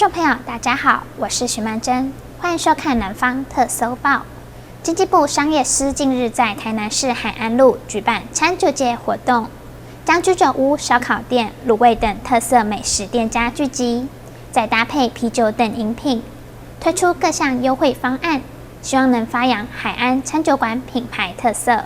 众朋友，大家好，我是徐曼珍，欢迎收看《南方特搜报》。经济部商业司近日在台南市海安路举办餐酒节活动，将居酒屋、烧烤店、卤味等特色美食店家聚集，再搭配啤酒等饮品，推出各项优惠方案，希望能发扬海安餐酒馆品牌特色。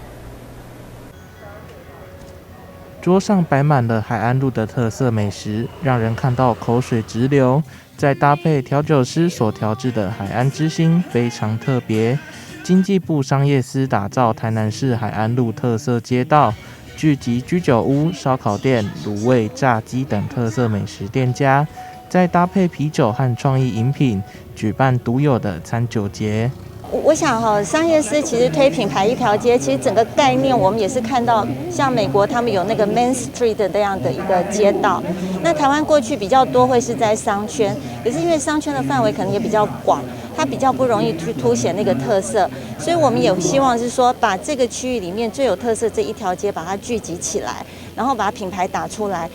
桌上摆满了海安路的特色美食，让人看到口水直流。再搭配调酒师所调制的海安之星，非常特别。经济部商业司打造台南市海安路特色街道，聚集居酒屋、烧烤店、卤味、炸鸡等特色美食店家，再搭配啤酒和创意饮品，举办独有的餐酒节。我想商业司其实推品牌一条街，其实整个概念我们也是看到，像美国他们有那个 Main Street 那样的一个街道。那台湾过去比较多会是在商圈，可是因为商圈的范围可能也比较广，它比较不容易去凸显那个特色，所以我们也希望是说，把这个区域里面最有特色这一条街把它聚集起来，然后把品牌打出来。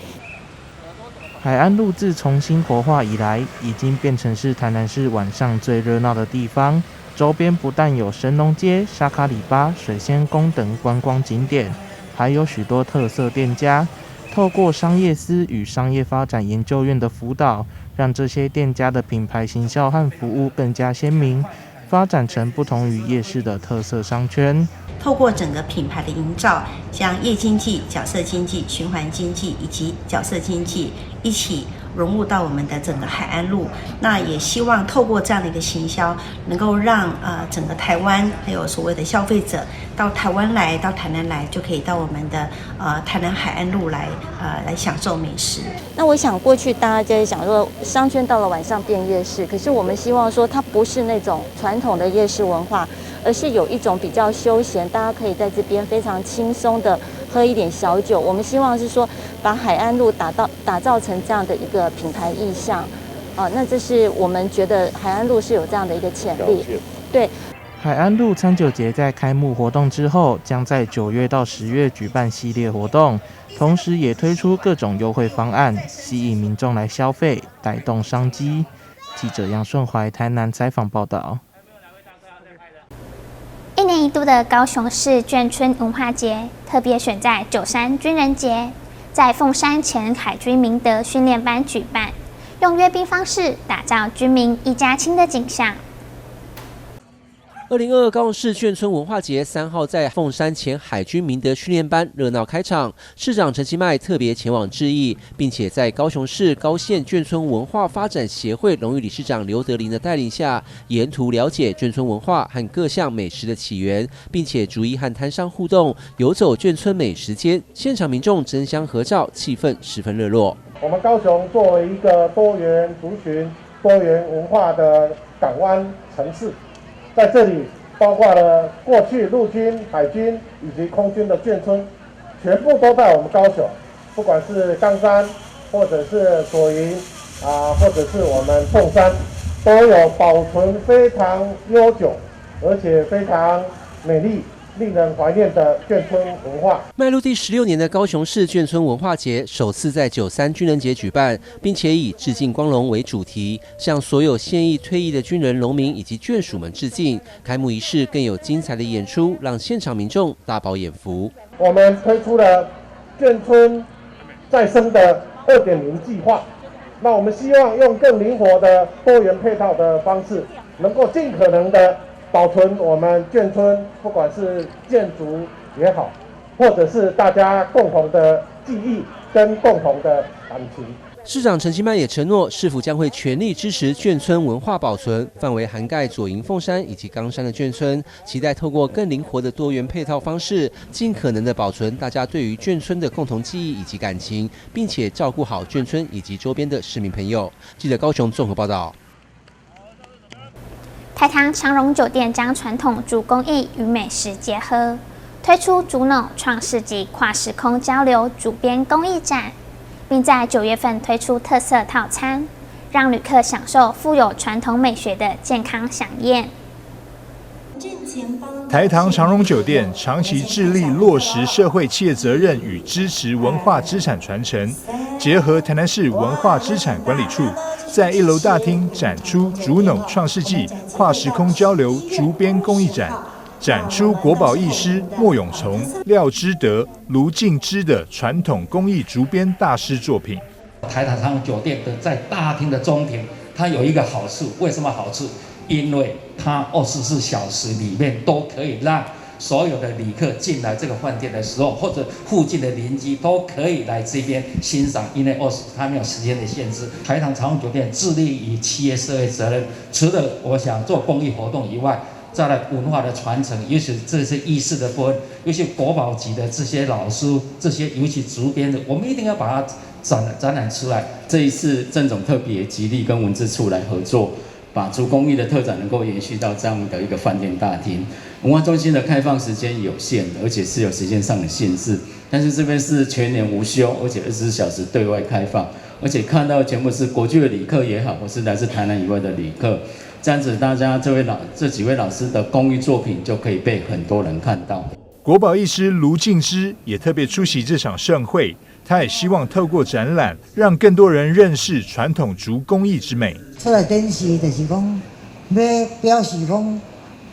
海安路自重新活化以来，已经变成是台南市晚上最热闹的地方。周边不但有神农街、沙卡里巴、水仙宫等观光景点，还有许多特色店家。透过商业司与商业发展研究院的辅导，让这些店家的品牌行销和服务更加鲜明，发展成不同于夜市的特色商圈。透过整个品牌的营造，将夜经济、角色经济、循环经济以及角色经济一起融入到我们的整个海安路。那也希望透过这样的一个行销，能够让整个台湾还有所谓的消费者到台湾来，到台南来，就可以到我们的台南海安路来享受美食。那我想过去大家在想说，商圈到了晚上变夜市，可是我们希望说它不是那种传统的夜市文化，而是有一种比较休闲，大家可以在这边非常轻松的喝一点小酒。我们希望是说，把海安路打造成这样的一个品牌意象，那这是我们觉得海安路是有这样的一个潜力。对，海安路餐酒节在开幕活动之后，将在9月到10月举办系列活动，同时也推出各种优惠方案，吸引民众来消费，带动商机。记者杨顺怀台南采访报道。1年1度的高雄市眷村文化节，特别选在93军人节，在凤山前海军明德训练班举办，用阅兵方式打造军民一家亲的景象。2022高雄市眷村文化节3号在凤山前海军明德训练班热闹开场，市长陈其迈特别前往致意，并且在高雄市高县眷村文化发展协会荣誉理事长刘德林的带领下，沿途了解眷村文化和各项美食的起源，并且逐一和摊商互动，游走眷村美食街，现场民众争相合照，气氛十分热络。我们高雄作为一个多元族群、多元文化的港湾城市，在这里包括了过去陆军、海军以及空军的眷村，全部都在我们高雄，不管是冈山，或者是左营或者是我们凤山，都有保存非常悠久，而且非常美丽、令人怀念的眷村文化。迈入第16年的高雄市眷村文化节，首次在93军人节举办，并且以致敬光荣为主题，向所有现役退役的军人、农民以及眷属们致敬。开幕仪式更有精彩的演出，让现场民众大饱眼福。我们推出了眷村再生的2.0计划，那我们希望用更灵活的多元配套的方式，能够尽可能的保存我们眷村，不管是建筑也好，或者是大家共同的记忆跟共同的感情。市长陈其迈也承诺，市府将会全力支持眷村文化保存，范围涵盖左营、凤山以及冈山的眷村，期待透过更灵活的多元配套方式，尽可能的保存大家对于眷村的共同记忆以及感情，并且照顾好眷村以及周边的市民朋友。记者高雄综合报道。台糖长荣酒店将传统竹工艺与美食结合，推出竹农创世纪跨时空交流竹编工艺展，并在9月份推出特色套餐，让旅客享受富有传统美学的健康飨宴。台糖长荣酒店长期致力落实社会企业责任与支持文化资产传承，结合台南市文化资产管理处，在1楼大厅展出竹篓创世纪跨时空交流竹编工艺展，展出国宝艺师莫永崇、廖之德、卢敬之的传统工艺竹编大师作品。台糖长荣酒店的在大厅的中庭，它有一个好处，为什么好处？因为它24小时里面都可以让所有的旅客进来这个饭店的时候，或者附近的邻居都可以来这边欣赏，因为它没有时间的限制。台糖长荣酒店致力于企业社会责任，除了我想做公益活动以外，再来文化的传承，尤其这些艺术的部分，尤其国宝级的这些老师，这些尤其竹编的，我们一定要把它展览出来。这一次郑总特别极力跟文资处来合作，把竹工艺的特展能够延续到这样的一个饭店大厅。文化中心的开放时间有限的，而且是有时间上的限制，但是这边是全年无休，而且24小时对外开放，而且看到全部是国际的旅客也好，或是来自台南以外的旅客，这样子大家这几位老师的工艺作品就可以被很多人看到。国宝艺师卢敬之也特别出席这场盛会，他也希望透过展览，让更多人认识传统竹工艺之美。出来展示就是讲，要表示讲，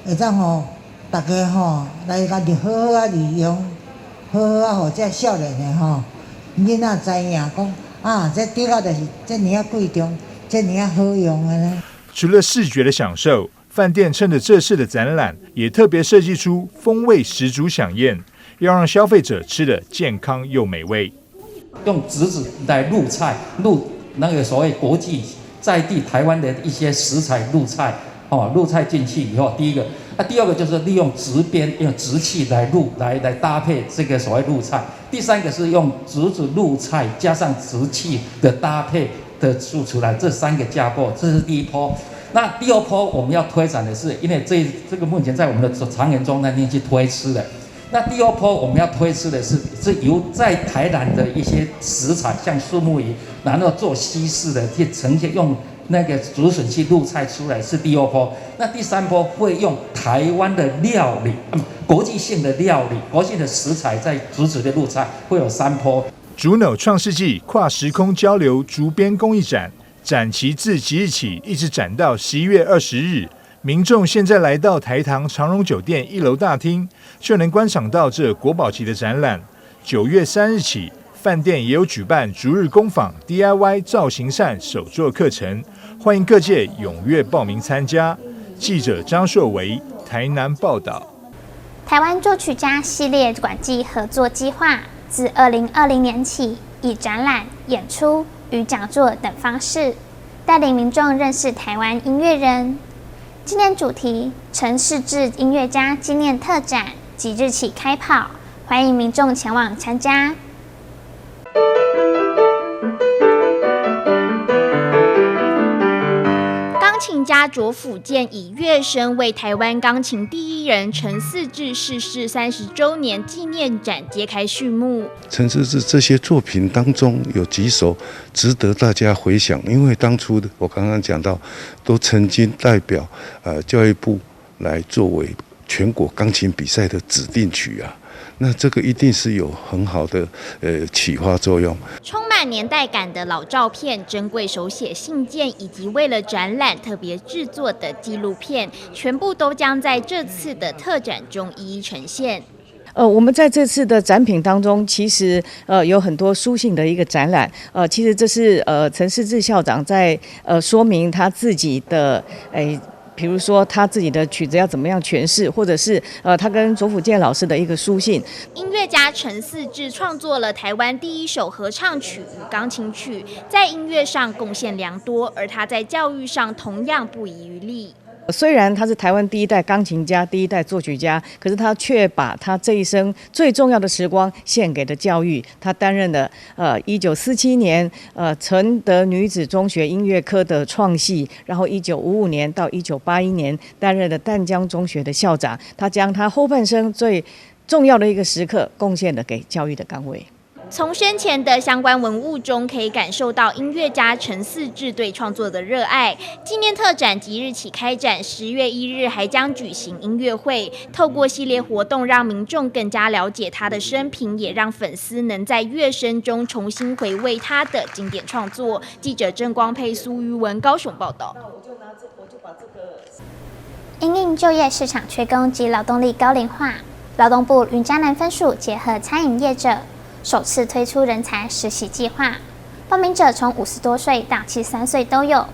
会当吼，大家吼来家己好好啊利用，好好啊，互这少年的吼囡仔知影讲啊，这竹啊就是这么啊贵重，这么啊好用的呢。除了视觉的享受，饭店趁着这次的展览，也特别设计出风味十足飨宴，要让消费者吃得健康又美味。用竹子来入菜，那个所谓国际在地台湾的一些食材入菜，入菜进去以后，第一个，第二个就是利用竹编，用竹器来搭配这个所谓入菜。第三个是用竹子入菜加上竹器的搭配的出来，这3个架构，这是第一波。那第二波我们要推展的是，因为这个目前在我们的长园中那边去推吃的。那第二波我们要推出的是由在台南的一些食材，像树木鱼，然后做西式的去呈现，用那个竹笋去入菜出来，是第二波。那第3波会用台湾的料理，国际性的料理，国际的食材在竹子的入菜，会有3波。竹篓创世纪跨时空交流竹编工艺展，展期自即日起一直展到11月20日。民众现在来到台糖长荣酒店1楼大厅，就能观赏到这国宝级的展览。9月3日起，饭店也有举办逐日工坊 DIY 造型扇手作课程，欢迎各界踊跃报名参加。记者张硕维台南报道。台湾作曲家系列馆际合作计划自2020年起，以展览、演出与讲座等方式，带领民众认识台湾音乐人。今年主题陈世志音乐家纪念特展即日起开跑，欢迎民众前往参加。钢琴家卓辅健以乐声为台湾钢琴第一人陈四志逝世30周年纪念展揭开序幕。陈四志这些作品当中有几首值得大家回想，因为当初我刚刚讲到，都曾经代表教育部来作为全国钢琴比赛的指定曲啊。那这个一定是有很好的启发作用。充满年代感的老照片、珍贵手写信件，以及为了展览特别制作的纪录片，全部都将在这次的特展中一一呈现。我们在这次的展品当中，其实有很多书信的一个展览。其实这是陈世志校长在说明他自己的比如说他自己的曲子要怎么样诠释，或者是他跟卓辅健老师的一个书信。音乐家陈四志创作了台湾第一首合唱曲与钢琴曲，在音乐上贡献良多，而他在教育上同样不遗余力。虽然他是台湾第一代钢琴家、第一代作曲家，可是他却把他这一生最重要的时光献给了教育。他担任了1947年承德女子中学音乐科的创系，然后1955年到1981年担任了淡江中学的校长。他将他后半生最重要的一个时刻贡献了给教育的岗位。从生前的相关文物中，可以感受到音乐家陈四志对创作的热爱。纪念特展即日起开展，10月1日还将举行音乐会。透过系列活动，让民众更加了解他的生平，也让粉丝能在乐声中重新回味他的经典创作。记者郑光佩、苏瑜文高雄报道。因应就业市场缺工及劳动力高龄化，劳动部云嘉南分署结合餐饮业者，首次推出人才实习计划，报名者从50多岁到73岁都有。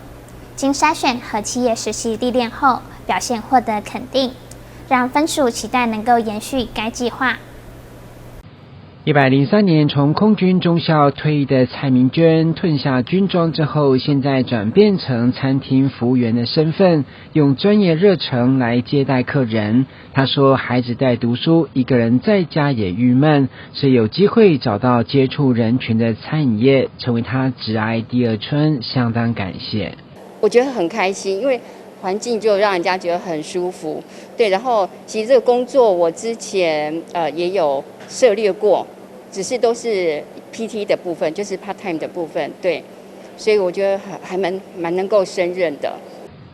经筛选和企业实习历练后，表现获得肯定，让分署期待能够延续该计划。103年从空军中校退役的蔡明娟，褪下军装之后，现在转变成餐厅服务员的身份，用专业热忱来接待客人。她说，孩子在读书，一个人在家也郁闷，所以有机会找到接触人群的餐饮业，成为她职涯第二春，相当感谢。我觉得很开心，因为环境就让人家觉得很舒服。对，然后其实这个工作我之前也有涉猎过。只是都是 PT 的部分，就是 part time 的部分，对，所以我觉得还蛮能够胜任的。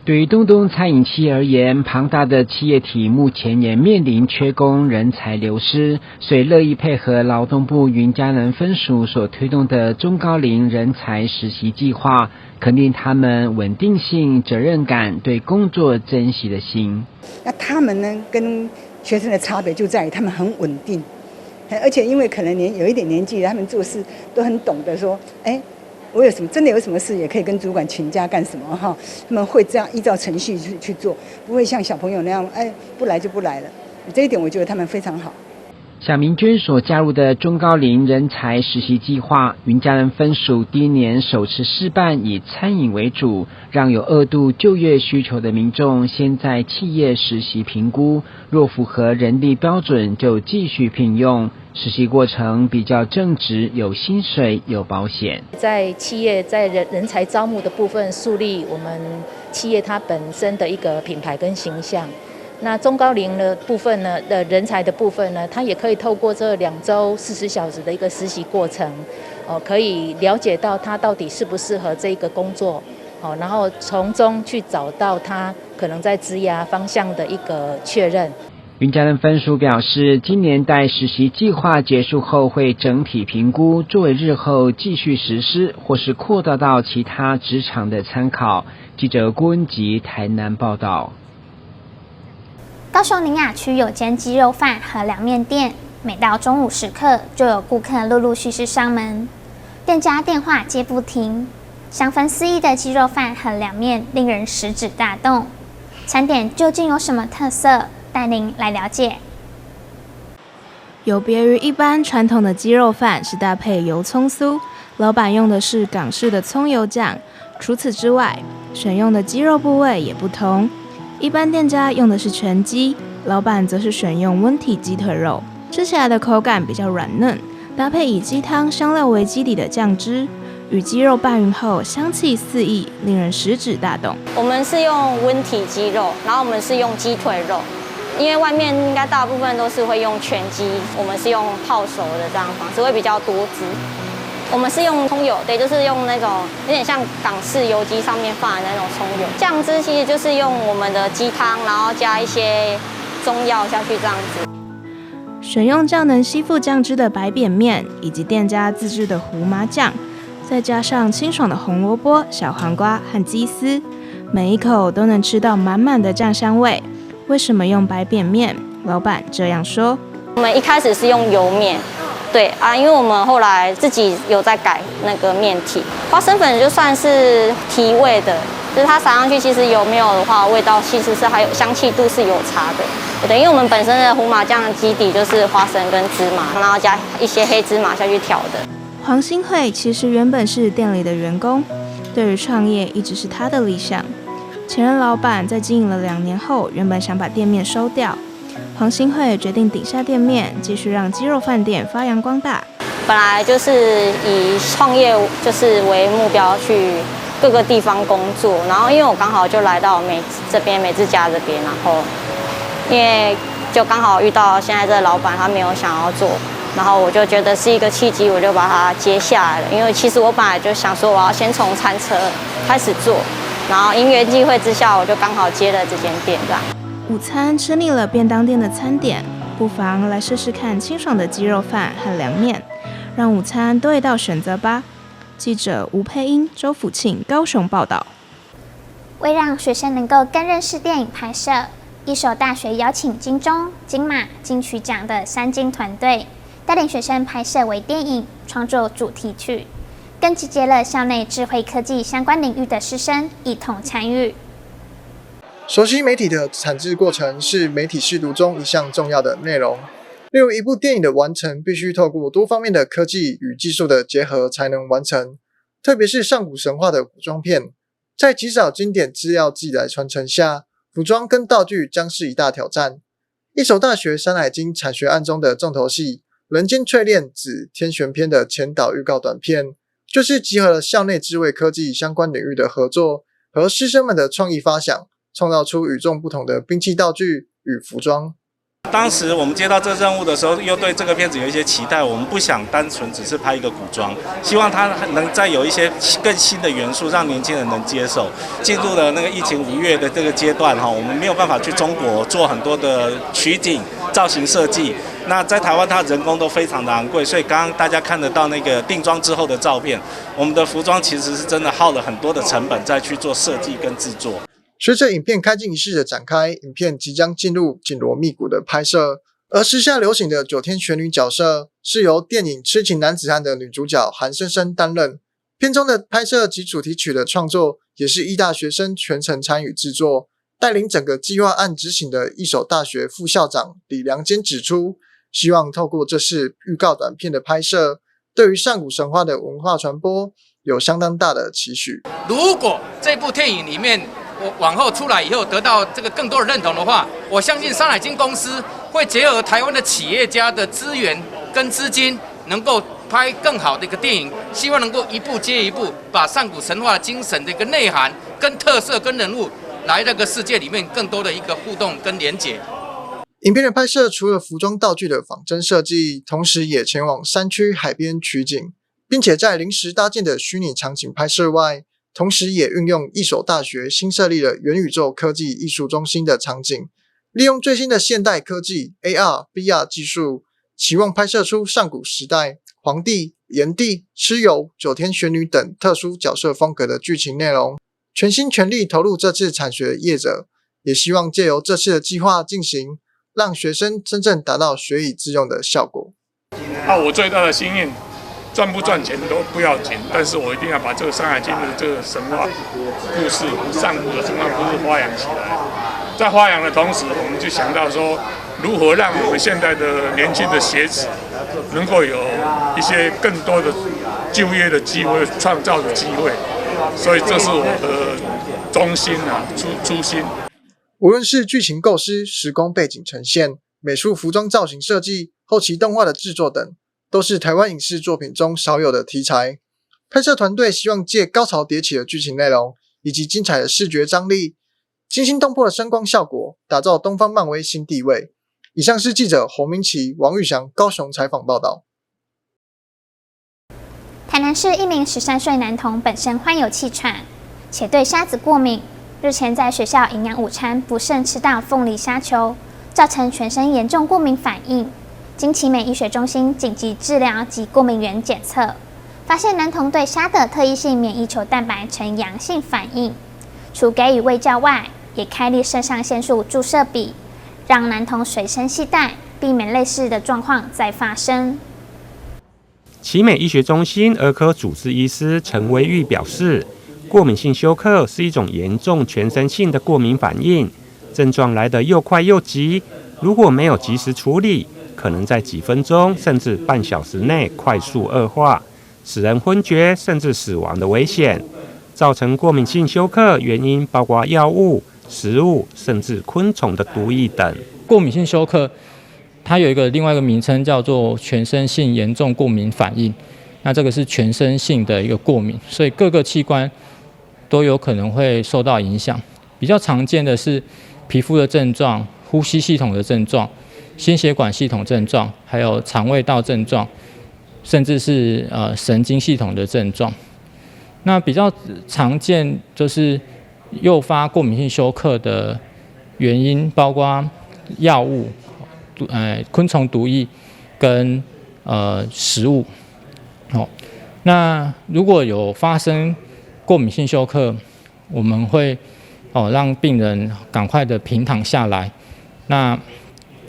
对于东东餐饮企业而言，庞大的企业体目前也面临缺工人才流失，所以乐意配合劳动部云嘉南分署所推动的中高龄人才实习计划，肯定他们稳定性、责任感、对工作珍惜的心。那他们呢，跟学生的差别就在于他们很稳定。而且因为可能有一点年纪，他们做事都很懂得说，我真的有什么事也可以跟主管请假干什么哈，他们会这样依照程序去做，不会像小朋友那样，不来就不来了。这一点我觉得他们非常好。小明娟所加入的中高龄人才实习计划，云嘉南分署第一年首次试办以餐饮为主，让有2度就业需求的民众先在企业实习评估，若符合人力标准就继续聘用。实习过程比较正直，有薪水，有保险。在企业在人才招募的部分，树立我们企业它本身的一个品牌跟形象。那中高龄的部分呢，人才的部分呢，它也可以透过这2周40小时的一个实习过程，可以了解到他到底适不适合这个工作，然后从中去找到他可能在职涯方向的一个确认。云嘉南分署表示，今年待实习计划结束后，会整体评估，作为日后继续实施或是扩大到其他职场的参考。记者郭文吉台南报道。高雄苓雅区有间鸡肉饭和凉面店，每到中午时刻就有顾客陆续上门，店家电话接不停。香氛四溢的鸡肉饭和凉面令人食指大动。餐点究竟有什么特色？带您来了解。有别于一般传统的鸡肉饭是搭配油葱酥，老板用的是港式的葱油酱。除此之外，选用的鸡肉部位也不同。一般店家用的是全鸡，老板则是选用温体鸡腿肉，吃起来的口感比较软嫩，搭配以鸡汤香料为基底的酱汁，与鸡肉拌匀后香气四溢，令人食指大动。我们是用温体鸡肉，然后我们是用鸡腿肉，因为外面应该大部分都是会用全鸡，我们是用泡熟的这样方式，会比较多汁。我们是用葱油，对，就是用那种有点像港式油鸡上面放的那种葱油。酱汁其实就是用我们的鸡汤，然后加一些中药下去这样子。选用较能吸附酱汁的白扁面，以及店家自制的胡麻酱，再加上清爽的红萝卜、小黄瓜和鸡丝，每一口都能吃到满满的酱香味。为什么用白扁面？老板这样说：我们一开始是用油面。对啊，因为我们后来自己有在改那个面体，花生粉就算是提味的，就是它撒上去，其实有没有的话，味道其实是还有香气度是有差的。对，因为我们本身的胡麻酱基底就是花生跟芝麻，然后加一些黑芝麻下去调的。黄新慧其实原本是店里的员工，对于创业一直是他的理想。前任老板在经营了2年后，原本想把店面收掉。黄新慧决定顶下店面，继续让鸡肉饭店发扬光大。本来就是以创业就是为目标去各个地方工作，然后因为我刚好就来到美智家这边，然后因为就刚好遇到现在这个老板他没有想要做然后我就觉得是一个契机，我就把它接下来了。因为其实我本来就想说我要先从餐车开始做，然后因缘际会之下，我就刚好接了这间店这样。午餐吃腻了便当店的餐点，不妨来试试看清爽的鸡肉饭和凉面，让午餐多一道选择吧。记者吴佩英、周辅庆高雄报道。为让学生能够更认识电影拍摄，一所大学邀请金钟、金马、金曲奖的3金团队，带领学生拍摄微电影，创作主题曲，更集结了校内智慧科技相关领域的师生一同参与。熟悉媒体的产制过程是媒体识读中一项重要的内容。例如，一部电影的完成必须透过多方面的科技与技术的结合才能完成，特别是上古神话的古装片，在极少经典资料记载传承下，服装跟道具将是一大挑战。一所大学山海经产学案中的重头戏《人间淬炼紫天玄篇》的前导预告短片，就是集合了校内智慧科技相关领域的合作和师生们的创意发想，创造出与众不同的兵器道具与服装。当时我们接到这任务的时候，又对这个片子有一些期待。我们不想单纯只是拍一个古装，希望它能再有一些更新的元素，让年轻人能接受。进入了那个疫情5月的这个阶段，我们没有办法去中国做很多的取景、造型设计。那在台湾，它人工都非常的昂贵，所以刚刚大家看得到那个定妆之后的照片，我们的服装其实是真的耗了很多的成本再去做设计跟制作。随着影片开镜仪式的展开，影片即将进入紧锣密鼓的拍摄，而时下流行的九天玄女角色是由电影《痴情男子汉》的女主角韩生生担任。片中的拍摄及主题曲的创作也是医大学生全程参与制作。带领整个计划案执行的一所大学副校长李良坚指出，希望透过这次预告短片的拍摄，对于上古神话的文化传播有相当大的期许。如果这部电影里面我往后出来以后得到这个更多的认同的话，我相信山海经公司会结合台湾的企业家的资源跟资金，能够拍更好的一个电影，希望能够一步接一步，把上古神话精神的一个内涵、跟特色、跟人物，来那个世界里面更多的一个互动跟连结。影片的拍摄除了服装道具的仿真设计，同时也前往山区海边取景，并且在临时搭建的虚拟场景拍摄外，同时也运用一所大学新设立的元宇宙科技艺术中心的场景，利用最新的现代科技 AR、VR 技术，期望拍摄出上古时代皇帝、炎帝、蚩尤、九天玄女等特殊角色风格的剧情内容。全心全力投入这次产学业者，也希望借由这次的计划进行，让学生真正达到学以致用的效果。我最大的心愿，赚不赚钱都不要紧，但是我一定要把这个《山海经》的这个神话故事、上古的神话故事发扬起来。在发扬的同时，我们就想到说，如何让我们现在的年轻的学子能够有一些更多的就业的机会、创造的机会。所以这是我的中心初心。无论是剧情构思、时空背景呈现、美术服装造型设计、后期动画的制作等，都是台湾影视作品中少有的题材。拍摄团队希望借高潮迭起的剧情内容，以及精彩的视觉张力、惊心动魄的声光效果，打造东方漫威新地位。以上是记者侯明奇、王玉祥高雄采访报道。台南市一名13岁男童本身患有气喘，且对虾子过敏。日前在学校营养午餐不慎吃到凤梨虾球，造成全身严重过敏反应。经奇美医学中心紧急治疗及过敏原检测，发现男童对虾的特异性免疫球蛋白呈阳性反应。除给予卫教外，也开立肾上腺素注射笔，让男童随身携带，避免类似的状况再发生。奇美医学中心儿科主治医师陈威玉表示，过敏性休克是一种严重全身性的过敏反应，症状来得又快又急，如果没有及时处理，可能在几分钟甚至半小时内快速恶化，使人昏厥甚至死亡的危险。造成过敏性休克原因包括药物、食物甚至昆虫的毒液等。过敏性休克它有另外一个名称叫做全身性严重过敏反应，那这个是全身性的一个过敏，所以各个器官都有可能会受到影响。比较常见的是皮肤的症状、呼吸系统的症状，心血管系统症状，还有肠胃道症状，甚至是神经系统的症状。那比较常见就是诱发过敏性休克的原因，包括药物、昆虫毒液跟食物。那如果有发生过敏性休克，我们会让病人赶快的平躺下来，那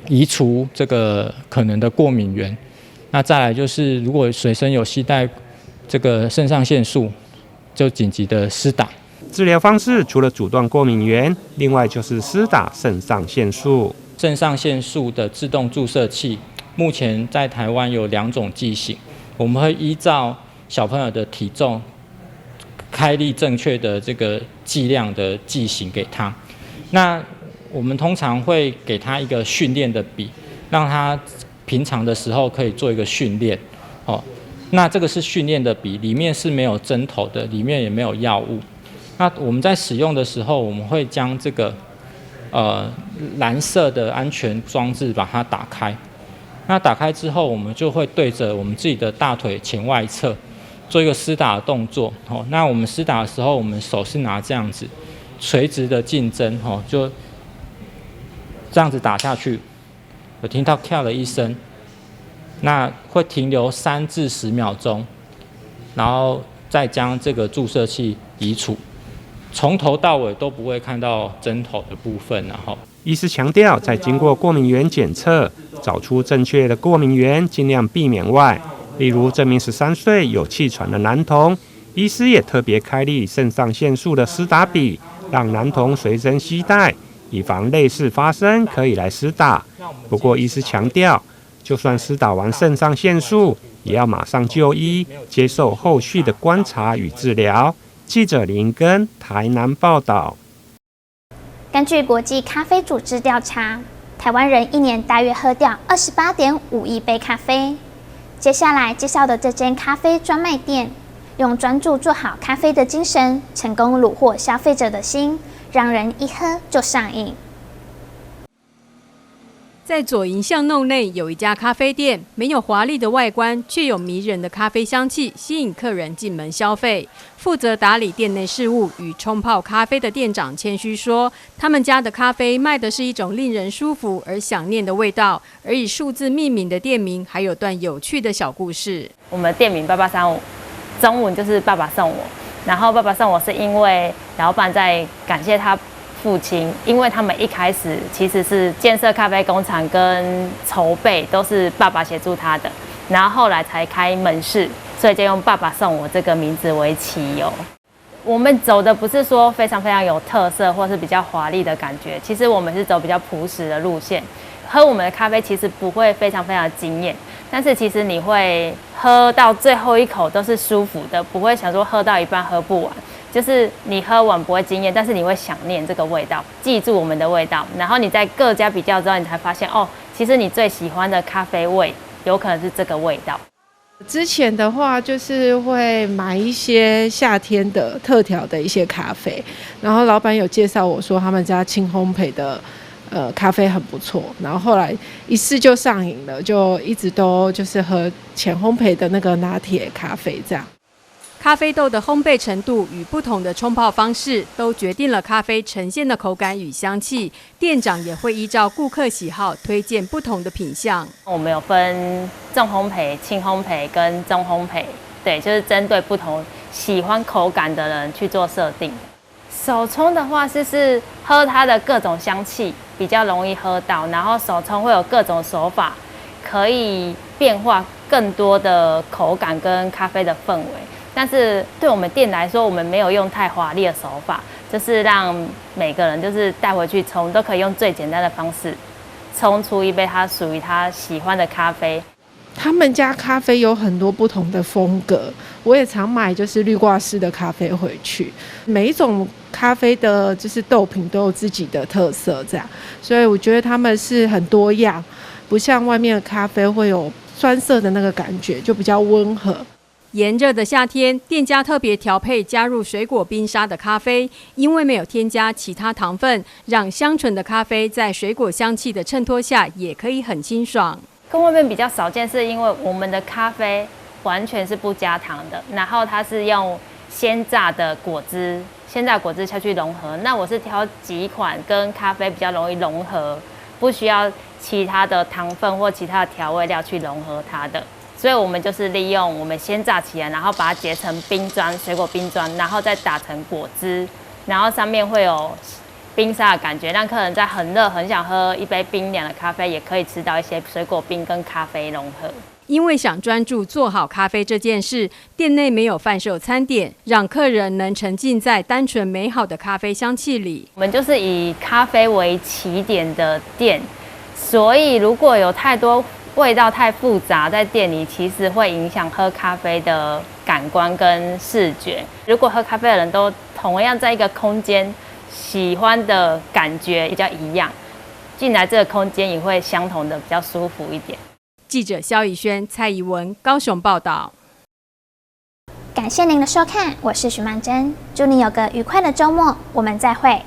移除这个可能的过敏源。那再来就是，如果随身有携带这个肾上腺素，就紧急的施打。治疗方式除了阻断过敏源，另外就是施打肾上腺素。肾上腺素的自动注射器，目前在台湾有2种剂型，我们会依照小朋友的体重，开立正确的这个剂量的剂型给他。那我们通常会给他一个训练的笔，让他平常的时候可以做一个训练。那这个是训练的笔，里面是没有针头的，里面也没有药物。那我们在使用的时候，我们会将这个蓝色的安全装置把它打开。那打开之后，我们就会对着我们自己的大腿前外侧做一个施打的动作。那我们施打的时候，我们手是拿这样子垂直的进针，就这样子打下去，有听到跳了一声。那会停留3至10秒钟，然后再将这个注射器移除，从头到尾都不会看到针头的部分。然后，医师强调，在经过过敏原检测，找出正确的过敏源，尽量避免外。例如，这名13岁有气喘的男童，医师也特别开立肾上腺素的施打笔，让男童随身携带，以防类似发生，可以来施打。不过，医师强调，就算施打完肾上腺素，也要马上就医，接受后续的观察与治疗。记者林根台南报道。根据国际咖啡组织调查，台湾人一年大约喝掉28.5亿杯咖啡。接下来介绍的这间咖啡专卖店，用专注做好咖啡的精神，成功虏获消费者的心，让人一喝就上瘾。在左营巷弄内有一家咖啡店，没有华丽的外观，却有迷人的咖啡香气，吸引客人进门消费。负责打理店内事务与冲泡咖啡的店长谦虚说，他们家的咖啡卖的是一种令人舒服而想念的味道，而以数字命名的店名还有段有趣的小故事。我们店名8835，中文就是爸爸送我，然后爸爸送我是因为老板在感谢他父亲，因为他们一开始其实是建设咖啡工厂跟筹备都是爸爸协助他的，然后后来才开门市，所以就用爸爸送我这个名字为起由。我们走的不是说非常非常有特色或是比较华丽的感觉，其实我们是走比较朴实的路线。喝我们的咖啡其实不会非常非常惊艳，但是其实你会喝到最后一口都是舒服的，不会想说喝到一半喝不完。就是你喝完不会惊艳，但是你会想念这个味道，记住我们的味道，然后你在各家比较之后，你才发现哦，其实你最喜欢的咖啡味有可能是这个味道。之前的话就是会买一些夏天的特调的一些咖啡，然后老板有介绍我说他们家轻烘焙的咖啡很不错，然后后来一试就上瘾了，就一直都就是喝浅烘焙的那个拿铁咖啡这样。咖啡豆的烘焙程度与不同的冲泡方式，都决定了咖啡呈现的口感与香气。店长也会依照顾客喜好推荐不同的品项。我们有分重烘焙、轻烘焙跟中烘焙，对，就是针对不同喜欢口感的人去做设定。手冲的话，是喝它的各种香气比较容易喝到，然后手冲会有各种手法，可以变化更多的口感跟咖啡的氛围。但是对我们店来说，我们没有用太华丽的手法，就是让每个人就是带回去冲都可以用最简单的方式冲出一杯他属于他喜欢的咖啡。他们家咖啡有很多不同的风格，我也常买就是滤挂式的咖啡回去。每一种咖啡的就是豆品都有自己的特色，这样，所以我觉得他们是很多样，不像外面的咖啡会有酸涩的那个感觉，就比较温和。炎热的夏天，店家特别调配加入水果冰沙的咖啡，因为没有添加其他糖分，让香醇的咖啡在水果香气的衬托下，也可以很清爽。跟外面比较少见，是因为我们的咖啡完全是不加糖的，然后它是用鲜榨的果汁下去融合。那我是挑几款跟咖啡比较容易融合，不需要其他的糖分或其他的调味料去融合它的。所以我们就是利用我们先榨起来，然后把它结成冰砖，水果冰砖，然后再打成果汁，然后上面会有冰沙的感觉，让客人在很热很想喝一杯冰凉的咖啡，也可以吃到一些水果冰跟咖啡融合。因为想专注做好咖啡这件事，店内没有贩售餐点，让客人能沉浸在单纯美好的咖啡香气里。我们就是以咖啡为起点的店，所以如果有太多味道太复杂，在店里其实会影响喝咖啡的感官跟视觉。如果喝咖啡的人都同样在一个空间，喜欢的感觉比较一样，进来这个空间也会相同的比较舒服一点。记者萧以轩、蔡宜文高雄报道。感谢您的收看，我是徐曼珍，祝你有个愉快的周末，我们再会。